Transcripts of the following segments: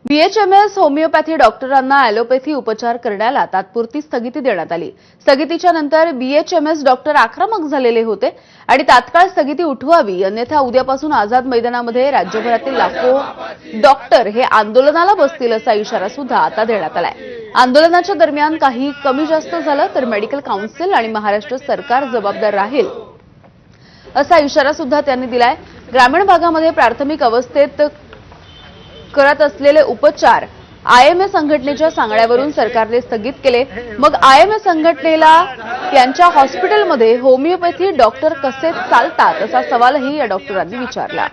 BHMS homeopathy डॉक्टरांना allopathy उपचार करण्याला तात्पुरती स्थगिती देण्यात आली। स्थगितीच्या नंतर बीएचएमएस डॉक्टर आक्रमक झालेले होते आणि तात्काळ स्थगिती उठवावी, अन्यथा उद्यापासून आझाद मैदानामध्ये राज्यभरातील लाखो डॉक्टर हे आंदोलनाला बसतील असा इशारा सुद्धा आता देण्यात आलाय। आंदोलनाच्या दरम्यान काही कमी जास्त झालं तर मेडिकल काउन्सिल आणि महाराष्ट्र सरकार जबाबदार राहील असा इशारा सुद्धा त्यांनी दिलाय। ग्रामीण भागामध्ये प्राथमिक अवस्थेत करत असलेले उपचार आयएमए संघटनेच्या सांगण्यावरून सरकारने स्थगित केले। मग आयएमए संघटनेला त्यांच्या हॉस्पिटलमध्ये होमिओपॅथी डॉक्टर कसे चालतात असा सवालही या डॉक्टरांनी विचारला।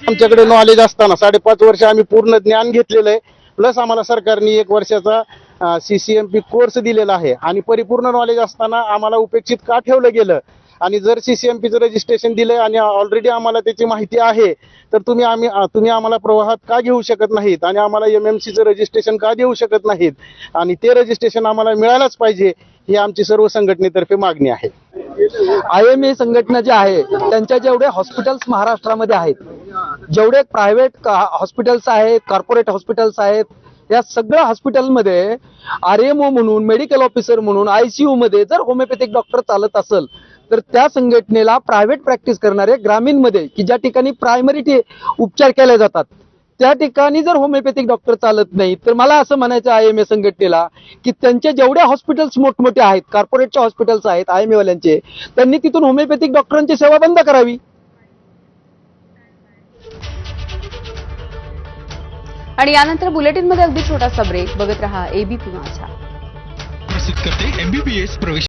आमच्याकडे नॉलेज असताना 5.5 वर्ष आम्ही पूर्ण ज्ञान घेतलेलं आहे, प्लस आम्हाला सरकारने 1 वर्षाचा सीसीएमपी कोर्स दिलेला आहे आणि परिपूर्ण नॉलेज असताना आम्हाला उपेक्षित का ठेवलं गेलं? आणि जर सीसीएमपीचं रजिस्ट्रेशन दिलंय आणि ऑलरेडी आम्हाला त्याची माहिती आहे तर तुम्ही आम्हाला प्रवाहात का घेऊ शकत नाहीत आणि आम्हाला एमएमसीचं रजिस्ट्रेशन का देऊ शकत नाहीत? आणि ते रजिस्ट्रेशन आम्हाला मिळालंच पाहिजे, ही आमची सर्व संघटनेतर्फे मागणी आहे। आयएमए संघटना जी आहे त्यांच्या जेवढे हॉस्पिटल्स महाराष्ट्रामध्ये आहेत, जेवढे प्रायव्हेट हॉस्पिटल्स आहेत, कॉर्पोरेट हॉस्पिटल्स आहेत, या सगळ्या हॉस्पिटलमध्ये आरएमओ म्हणून, मेडिकल ऑफिसर म्हणून, आयसीयू मध्ये जर होमिओपॅथिक डॉक्टर चालत असेल तर त्या संघटनेला प्रायव्हेट प्रॅक्टिस करणारे ग्रामीणमध्ये की ज्या ठिकाणी प्रायमरी उपचार केले जातात त्या ठिकाणी जर होमिओपॅथिक डॉक्टर चालत नाही तर मला असं म्हणायचं आयएमए संघटनेला की त्यांचे जेवढे हॉस्पिटल्स मोठमोठे आहेत, कॉर्पोरेटचे हॉस्पिटल्स आहेत आयएमए वाल्यांचे, त्यांनी तिथून होमिओपॅथिक डॉक्टरांची सेवा बंद करावी। आणि यानंतर बुलेटिनमध्ये अगदी छोटासा ब्रेक। बघत रहा एबीपी माझा। प्रस्तुत करते एमबीबीएस प्रवेश